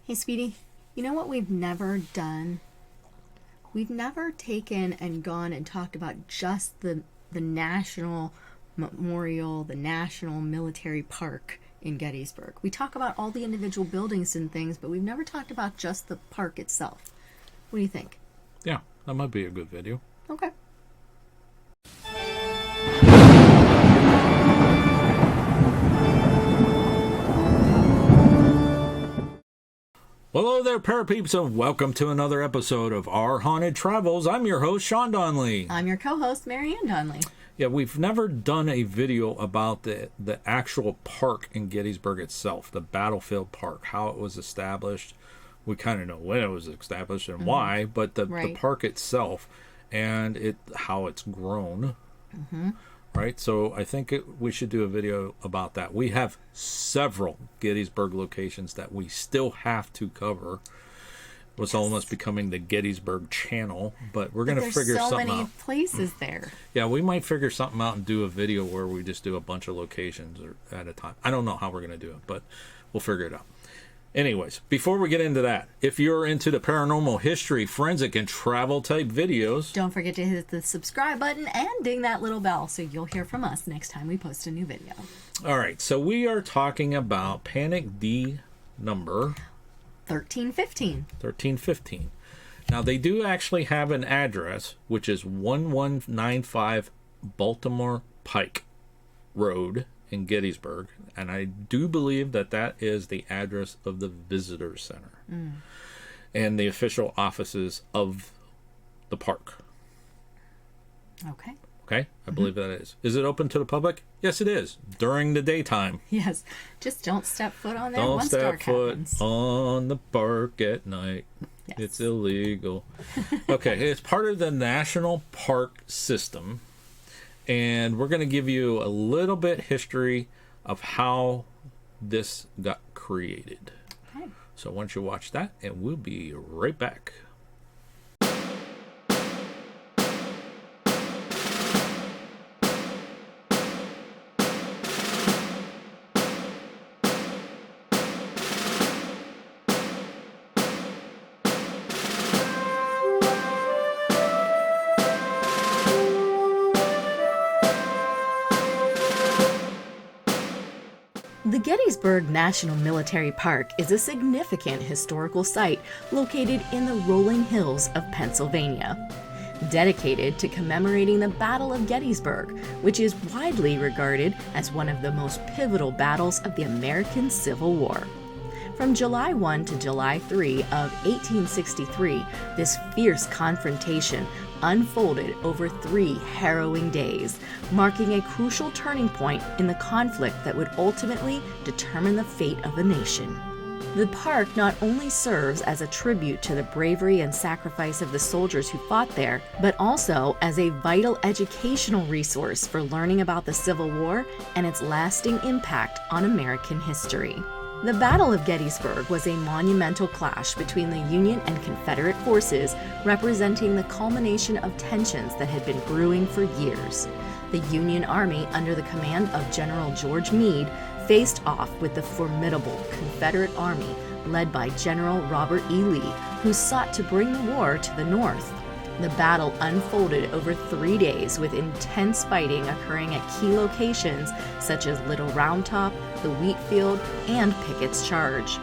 Hey, sweetie, you know what we've never done? We've never taken and gone and talked about just the National Memorial, the National Military Park in Gettysburg. We talk about all the individual buildings and things, but we've never talked about just the park itself. What do you think? Yeah, that might be a good video. Okay. Hello there, parapeeps, and welcome to another episode of Our Haunted Travels. I'm your host, Sean Donnelly. I'm your co-host, Marianne Donnelly. Yeah, we've never done a video about the actual park in Gettysburg itself, the Battlefield Park, how it was established. We kind of know when it was established and why, but the park itself and how it's grown. Right, so I think we should do a video about that. We have several Gettysburg locations that we still have to cover. It's almost becoming the Gettysburg channel, but we're going to figure something out. There's so many places there. Yeah, we might figure something out and do a video where we just do a bunch of locations at a time. I don't know how we're going to do it, but we'll figure it out. Anyways, before we get into that, if you're into the paranormal, history, forensic, and travel type videos, don't forget to hit the subscribe button and ding that little bell so you'll hear from us next time we post a new video. All right, so we are talking about Panic D number 1315. 1315. Now, they do actually have an address, which is 1195 Baltimore Pike Road in Gettysburg, and I do believe that is the address of the visitor center and the official offices of the park. Okay, I believe that is. Is it open to the public? Yes, it is, during the daytime. Yes, just don't step foot on there don't once step dark foot happens. on the park at night. Yes. It's illegal. Okay, it's part of the National Park System. And we're going to give you a little bit history of how this got created. Okay. So once you watch that, and we'll be right back. The Gettysburg National Military Park is a significant historical site located in the rolling hills of Pennsylvania. Dedicated to commemorating the Battle of Gettysburg, which is widely regarded as one of the most pivotal battles of the American Civil War. From July 1 to July 3 of 1863, this fierce confrontation unfolded over 3 harrowing days, marking a crucial turning point in the conflict that would ultimately determine the fate of the nation. The park not only serves as a tribute to the bravery and sacrifice of the soldiers who fought there, but also as a vital educational resource for learning about the Civil War and its lasting impact on American history. The Battle of Gettysburg was a monumental clash between the Union and Confederate forces, representing the culmination of tensions that had been brewing for years. The Union Army, under the command of General George Meade, faced off with the formidable Confederate Army led by General Robert E. Lee, who sought to bring the war to the North. The battle unfolded over 3 days with intense fighting occurring at key locations such as Little Round Top, the Wheatfield, and Pickett's Charge.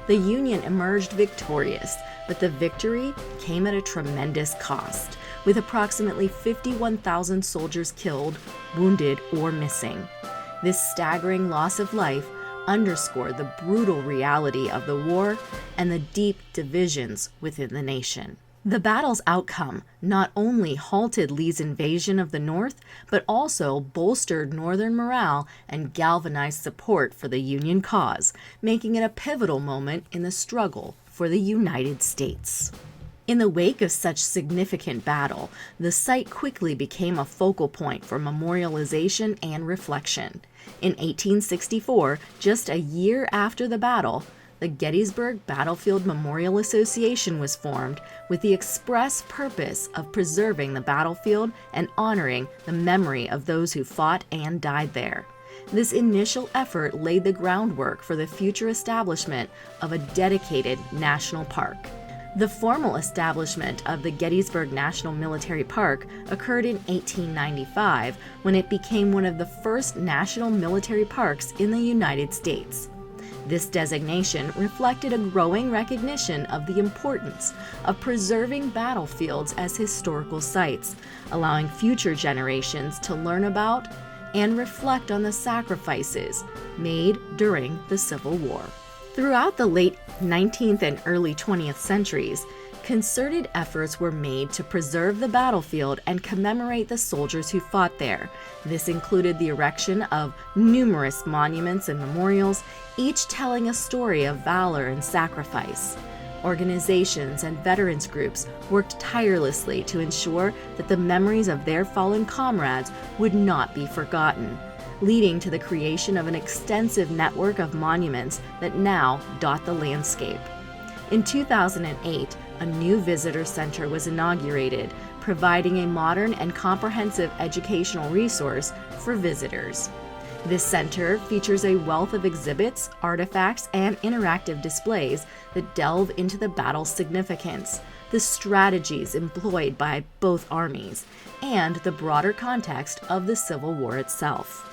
The Union emerged victorious, but the victory came at a tremendous cost, with approximately 51,000 soldiers killed, wounded, or missing. This staggering loss of life underscored the brutal reality of the war and the deep divisions within the nation. The battle's outcome not only halted Lee's invasion of the North, but also bolstered Northern morale and galvanized support for the Union cause, making it a pivotal moment in the struggle for the United States. In the wake of such significant battle, the site quickly became a focal point for memorialization and reflection. In 1864, just a year after the battle, the Gettysburg Battlefield Memorial Association was formed with the express purpose of preserving the battlefield and honoring the memory of those who fought and died there. This initial effort laid the groundwork for the future establishment of a dedicated national park. The formal establishment of the Gettysburg National Military Park occurred in 1895, when it became one of the first national military parks in the United States. This designation reflected a growing recognition of the importance of preserving battlefields as historical sites, allowing future generations to learn about and reflect on the sacrifices made during the Civil War. Throughout the late 19th and early 20th centuries, concerted efforts were made to preserve the battlefield and commemorate the soldiers who fought there. This included the erection of numerous monuments and memorials, each telling a story of valor and sacrifice. Organizations and veterans groups worked tirelessly to ensure that the memories of their fallen comrades would not be forgotten, leading to the creation of an extensive network of monuments that now dot the landscape. In 2008, a new visitor center was inaugurated, providing a modern and comprehensive educational resource for visitors. This center features a wealth of exhibits, artifacts, and interactive displays that delve into the battle's significance, the strategies employed by both armies, and the broader context of the Civil War itself.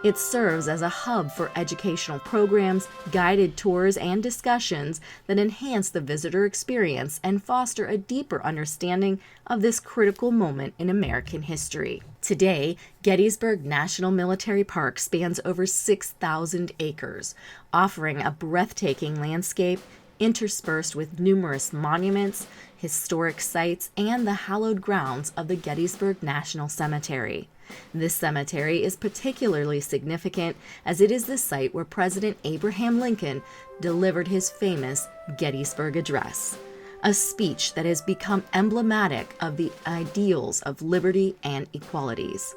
It serves as a hub for educational programs, guided tours, and discussions that enhance the visitor experience and foster a deeper understanding of this critical moment in American history. Today, Gettysburg National Military Park spans over 6,000 acres, offering a breathtaking landscape interspersed with numerous monuments, historic sites, and the hallowed grounds of the Gettysburg National Cemetery. This cemetery is particularly significant as it is the site where President Abraham Lincoln delivered his famous Gettysburg Address, a speech that has become emblematic of the ideals of liberty and equalities.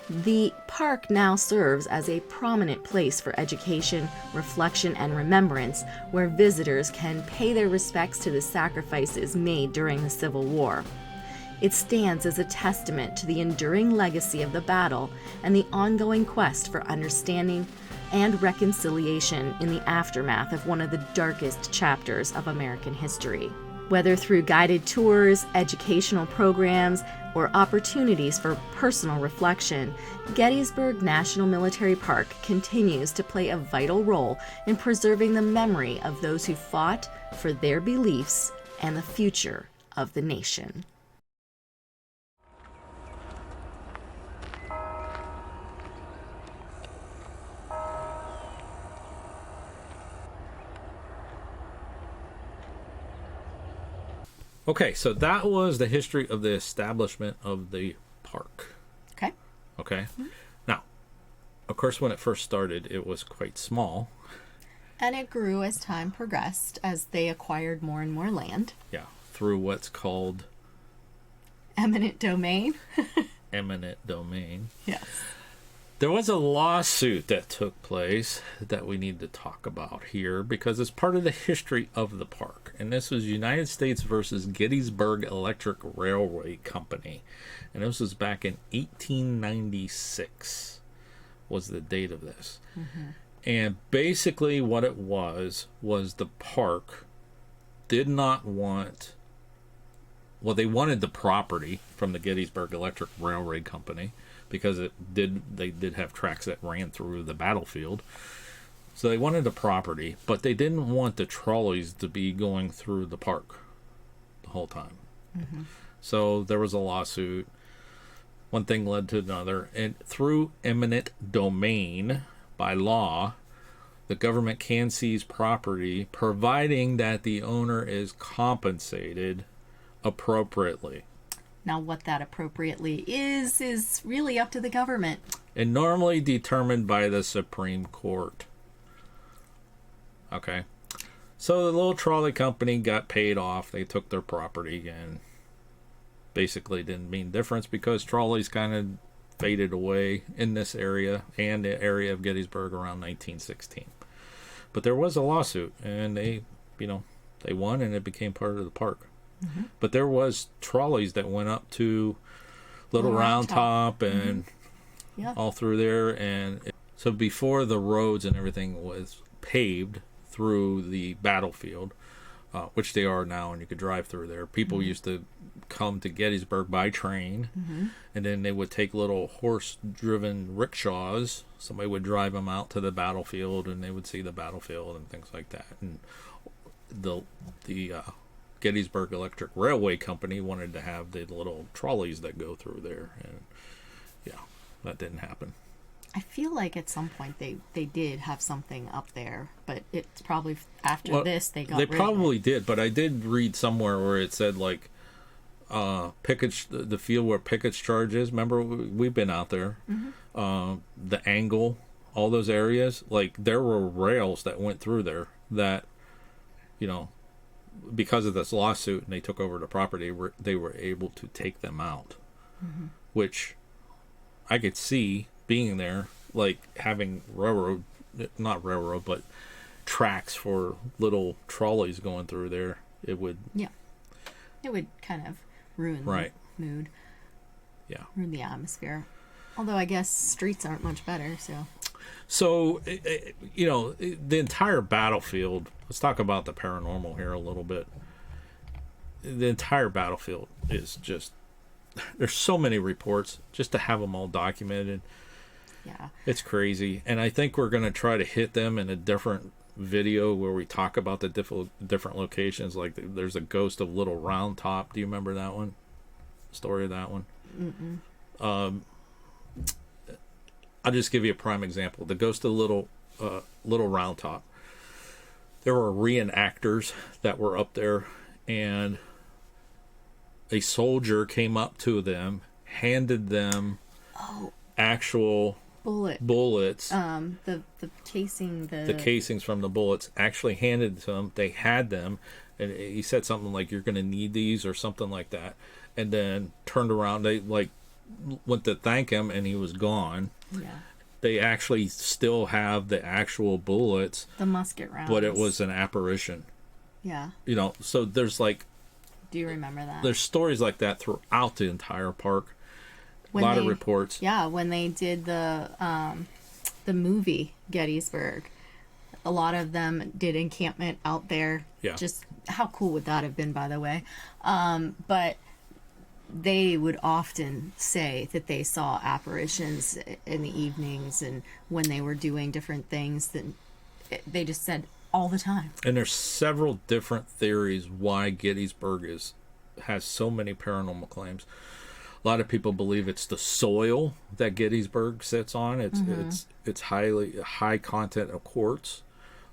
The park now serves as a prominent place for education, reflection, and remembrance, where visitors can pay their respects to the sacrifices made during the Civil War. It stands as a testament to the enduring legacy of the battle and the ongoing quest for understanding and reconciliation in the aftermath of one of the darkest chapters of American history. Whether through guided tours, educational programs, or opportunities for personal reflection, Gettysburg National Military Park continues to play a vital role in preserving the memory of those who fought for their beliefs and the future of the nation. Okay, so that was the history of the establishment of the park. Okay. Okay. Mm-hmm. Now, of course, when it first started, it was quite small. And it grew as time progressed, as they acquired more and more land. Yeah, through what's called eminent domain. Eminent domain. Yes. There was a lawsuit that took place that we need to talk about here because it's part of the history of the park. And this was United States versus Gettysburg Electric Railway Company. And this was back in 1896 was the date of this. Mm-hmm. And basically what it was the park did not want... Well, they wanted the property from the Gettysburg Electric Railway Company, because they did have tracks that ran through the battlefield. So they wanted the property, but they didn't want the trolleys to be going through the park the whole time. Mm-hmm. So there was a lawsuit. One thing led to another. And through eminent domain, by law, the government can seize property, providing that the owner is compensated appropriately. Now, what that appropriately is really up to the government. And normally determined by the Supreme Court. Okay. So the little trolley company got paid off. They took their property and basically didn't mean difference because trolleys kind of faded away in this area and the area of Gettysburg around 1916. But there was a lawsuit and they won and it became part of the park. Mm-hmm. But there was trolleys that went up to Little Round Top and all through there. And So before the roads and everything was paved through the battlefield, which they are now, and you could drive through there, people used to come to Gettysburg by train, and then they would take little horse-driven rickshaws. Somebody would drive them out to the battlefield, and they would see the battlefield and things like that. And the Gettysburg Electric Railway Company wanted to have the little trolleys that go through there, and yeah, that didn't happen. I feel like at some point they did have something up there, but it's probably after this they got rid of it. They probably did, but I did read somewhere where it said like Pickett's, the field where Pickett's charge is. Remember, we've been out there. The angle, all those areas, like there were rails that went through there that, you know, because of this lawsuit and they took over the property, they were able to take them out, which I could see being there, like having not railroad, but tracks for little trolleys going through there. It would kind of ruin right. the mood. Yeah. Ruin the atmosphere. Although I guess streets aren't much better, so. So, you know, the entire battlefield, let's talk about the paranormal here a little bit. The entire battlefield is just, there's so many reports, just to have them all documented. Yeah. It's crazy. And I think we're going to try to hit them in a different video where we talk about the different locations. Like there's a ghost of Little Round Top. Do you remember that one? Story of that one? I'll just give you a prime example. The ghost of Little Round Top. There were reenactors that were up there, and a soldier came up to them, handed them actual bullets. The casings from the bullets, actually handed to them. They had them, and he said something like, "You're going to need these," or something like that. And then turned around. They like went to thank him, and he was gone. Yeah. They actually still have the actual bullets, the musket rounds, but it was an apparition. Yeah. You know, so there's like. Do you remember that? There's stories like that throughout the entire park. A lot of reports. Yeah, when they did the movie Gettysburg, a lot of them did encampment out there. Yeah. Just how cool would that have been, by the way? But they would often say that they saw apparitions in the evenings and when they were doing different things. That they just said all the time. And there's several different theories why Gettysburg has so many paranormal claims. A lot of people believe it's the soil that Gettysburg sits on. It's high content of quartz.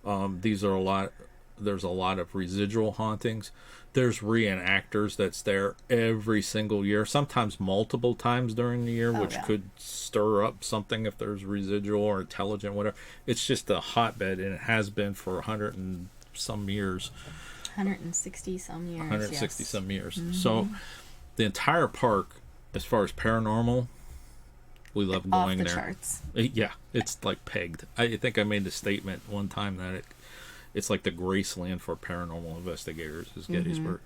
There's a lot of residual hauntings. There's reenactors that's there every single year, sometimes multiple times during the year, which could stir up something if there's residual or intelligent, whatever. It's just a hotbed, and it has been for 100 and some years. 160 some years. 160 some years. So the entire park, as far as paranormal, we love going there. Off the charts. Yeah, it's like pegged. I think I made the statement one time that it's like the Graceland for paranormal investigators is Gettysburg.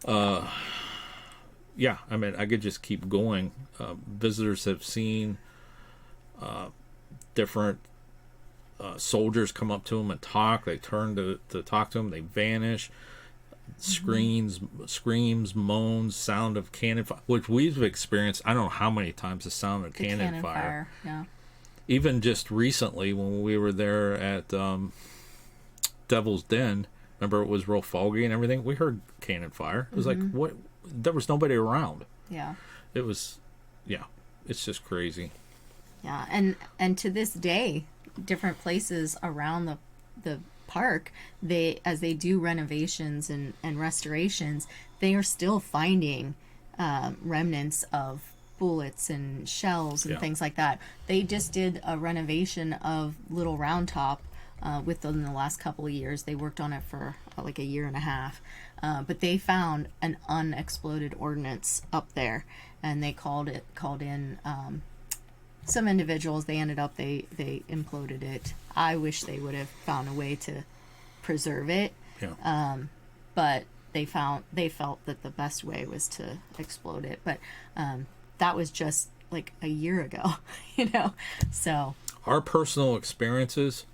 Yeah, I mean, I could just keep going. Visitors have seen different soldiers come up to them and talk. They turn to talk to them. They vanish. Screams, moans, sound of cannon fire, which we've experienced. I don't know how many times the sound of cannon fire. Yeah. Even just recently when we were there at Devil's Den, remember it was real foggy and everything. We heard cannon fire. It was like what? There was nobody around. Yeah. It was, yeah. It's just crazy. Yeah, and to this day, different places around the park, as they do renovations and restorations, they are still finding remnants of bullets and shells and things like that. They just did a renovation of Little Round Top within the last couple of years. They worked on it for like a year and a half, but they found an unexploded ordnance up there, and they called in some individuals. They ended up they imploded it. I wish they would have found a way to preserve it, but they felt that the best way was to explode it. But that was just like a year ago, you know. So Our personal experiences,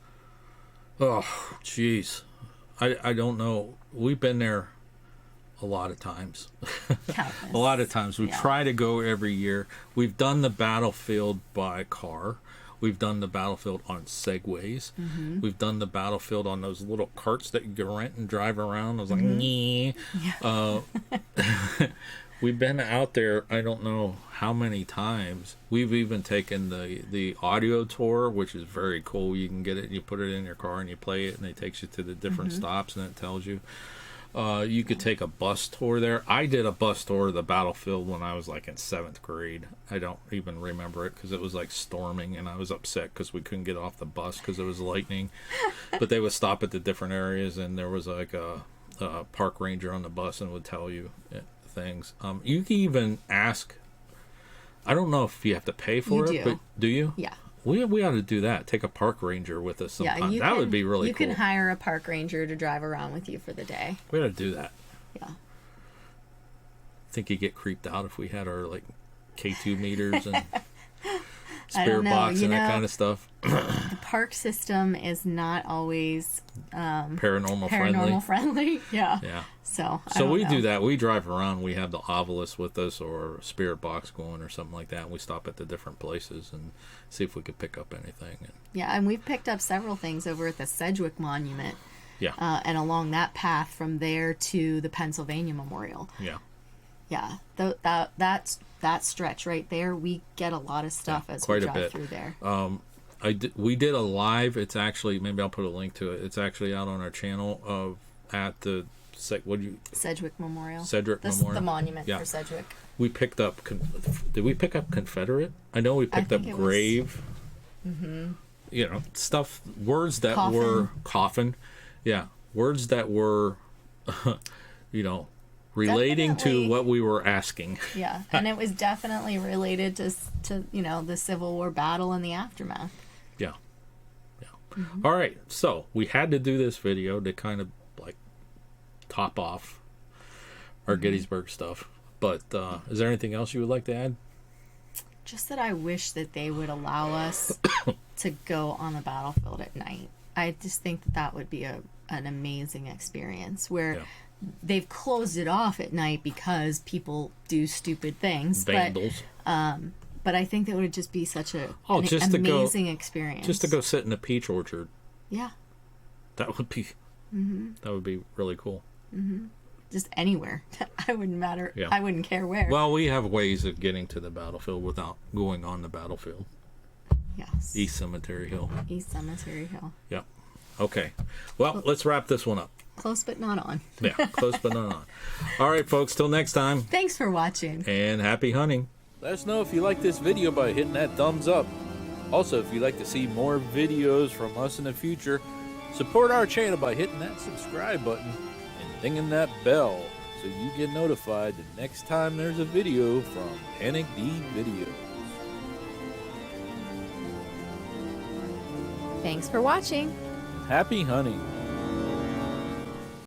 oh, jeez. I don't know. We've been there a lot of times. Countless. A lot of times. We Yeah. try to go every year. We've done the battlefield by car. We've done the battlefield on segways. Mm-hmm. We've done the battlefield on those little carts that you can rent and drive around. I was like, we've been out there, I don't know how many times. We've even taken the audio tour, which is very cool. You can get it and you put it in your car and you play it, and it takes you to the different stops and it tells you. You could take a bus tour there. I did a bus tour of the battlefield when I was like in 7th grade. I don't even remember it because it was like storming and I was upset because we couldn't get off the bus because it was lightning. But they would stop at the different areas, and there was like a park ranger on the bus and would tell you things. You can even ask. I don't know if you have to pay for it, but do you? Yeah. We ought to do that. Take a park ranger with us sometime. Yeah, that would be really cool. You can hire a park ranger to drive around with you for the day. We ought to do that. Yeah. Think you get creeped out if we had our like K2 meters and I spirit don't know. box and that kind of stuff. The park system is not always Paranormal friendly. Yeah. Yeah. So we do that. We drive around. We have the obelisk with us or a spirit box going or something like that. And we stop at the different places and see if we could pick up anything. Yeah, and we've picked up several things over at the Sedgwick Monument. Yeah. And along that path from there to the Pennsylvania Memorial. Yeah. Yeah. That stretch right there, we get a lot of stuff as we drive through there. We did a live. It's actually, maybe I'll put a link to it. It's actually out on our channel at the Sedgwick Memorial. Memorial. The monument for Sedgwick. We picked up. Did we pick up Confederate? I know we picked up grave. You know, stuff. Words that were coffin. Yeah, words that were, relating Definitely. to what we were asking. Yeah, and it was definitely related to the Civil War battle and the aftermath. Yeah. All right, so we had to do this video to kind of like top off our Gettysburg stuff. But is there anything else you would like to add? Just that I wish that they would allow us to go on the battlefield at night. I just think that would be an amazing experience where they've closed it off at night because people do stupid things. Vandals. But I think that would just be such an amazing experience. Just to go sit in a peach orchard. Yeah. That would be really cool. Just anywhere. I wouldn't matter. Yeah. I wouldn't care where. Well, we have ways of getting to the battlefield without going on the battlefield. Yes. East Cemetery Hill. East Cemetery Hill. Yep. Okay. Well, let's wrap this one up. Close but not on. Yeah, close but not on. All right, folks. Till next time. Thanks for watching. And happy hunting. Let us know if you like this video by hitting that thumbs up. Also, if you'd like to see more videos from us in the future, support our channel by hitting that subscribe button and dinging that bell so you get notified the next time there's a video from Panic D Videos. Thanks for watching. Happy hunting.